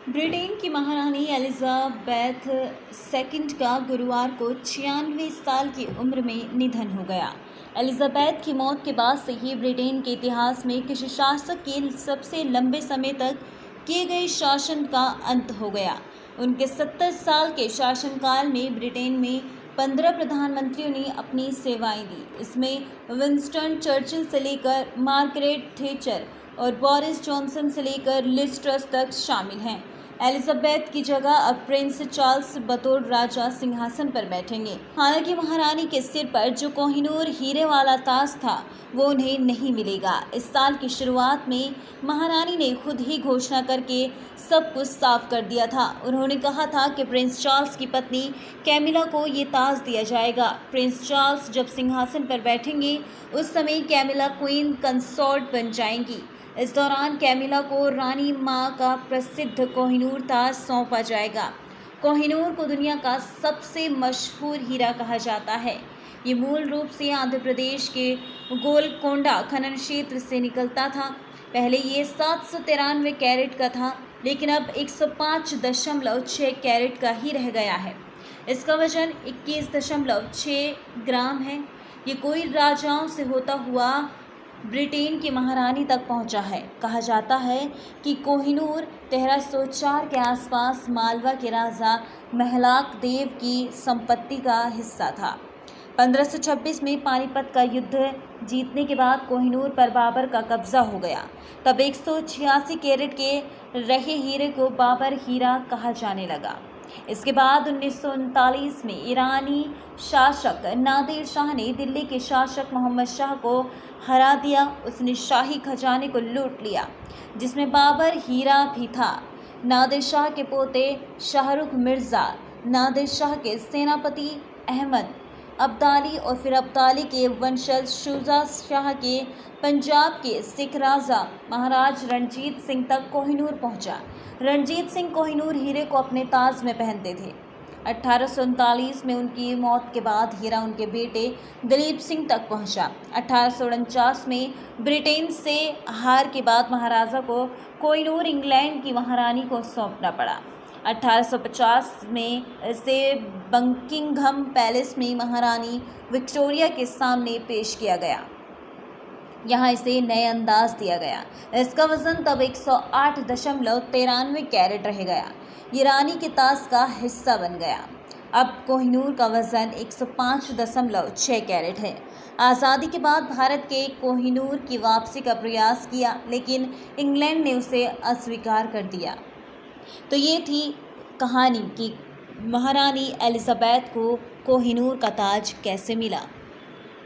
Britain की महारानी Elizabeth second का गुरुवार को 96 साल की उम्र में निधन हो गया। एलिजाबेथ की मौत के बाद से ही ब्रिटेन के इतिहास में किसी शासक के सबसे लंबे समय तक किए गए शासन का अंत हो गया। उनके 70 साल के शासनकाल में ब्रिटेन में 15 प्रधानमंत्रियों ने अपनी सेवाएं दी। इसमें विंस्टन चर्चिल से लेकर मार्गरेट थैचर और बोरिस जॉनसन से लेकर लिज ट्रस तक शामिल हैं। एलिजाबेथ की जगह अब प्रिंस चार्ल्स बतौर राजा सिंहासन पर बैठेंगे। हालांकि महारानी के सिर पर जो कोहिनूर हीरे वाला ताज था वो उन्हें नहीं मिलेगा। इस साल की शुरुआत में महारानी ने खुद ही घोषणा करके सब कुछ साफ कर दिया था। उन्होंने कहा था कि प्रिंस चार्ल्स की पत्नी कैमिला को ये ताज दिया जाएगा। प्रिंस चार्ल्स जब सिंहासन पर बैठेंगे उस समय कैमिला क्वीन कंसोर्ट बन जाएंगी। इस दौरान कैमिला को रानी माँ का प्रसिद्ध कोहिनूर ताज सौंपा जाएगा। कोहिनूर को दुनिया का सबसे मशहूर हीरा कहा जाता है। ये मूल रूप से आंध्र प्रदेश के गोलकोंडा खनन क्षेत्र से निकलता था। पहले ये 793 कैरेट का था, लेकिन अब 105.6 कैरेट का ही रह गया है। इसका वजन 21.6 ग्राम है। ये कोई राजाओं से होता हुआ ब्रिटेन की महारानी तक पहुंचा है। कहा जाता है कि कोहिनूर 1304 के आसपास मालवा के राजा महलाक देव की संपत्ति का हिस्सा था। 1526 में पानीपत का युद्ध जीतने के बाद कोहिनूर पर बाबर का कब्जा हो गया। तब 186 कैरेट के रहे हीरे को बाबर हीरा कहा जाने लगा। इसके बाद 1939 में ईरानी शासक नादिर शाह ने दिल्ली के शासक मोहम्मद शाह को हरा दिया। उसने शाही खजाने को लूट लिया, जिसमें बाबर हीरा भी था। नादिर शाह के पोते शाहरुख मिर्ज़ा, नादिर शाह के सेनापति अहमद अब्दाली और फिर अब्दाली के वंशज शुजा शाह के पंजाब के सिख राजा महाराज रणजीत सिंह तक कोहिनूर पहुंचा। रणजीत सिंह कोहिनूर हीरे को अपने ताज में पहनते थे। 1839 में उनकी मौत के बाद हीरा उनके बेटे दलीप सिंह तक पहुंचा। 1849 में ब्रिटेन से हार के बाद महाराजा को कोहिनूर इंग्लैंड की महारानी को सौंपना पड़ा। 1850 में इसे बकिंघम पैलेस में महारानी विक्टोरिया के सामने पेश किया गया। यहाँ इसे नए अंदाज दिया गया। इसका वजन तब 108.93 कैरेट रह गया। ये रानी के ताज का हिस्सा बन गया। अब कोहिनूर का वजन 105.6 कैरेट है। आज़ादी के बाद भारत के कोहिनूर की वापसी का प्रयास किया, लेकिन इंग्लैंड ने उसे अस्वीकार कर दिया। तो ये थी कहानी कि महारानी एलिजाबेथ को कोहिनूर का ताज कैसे मिला।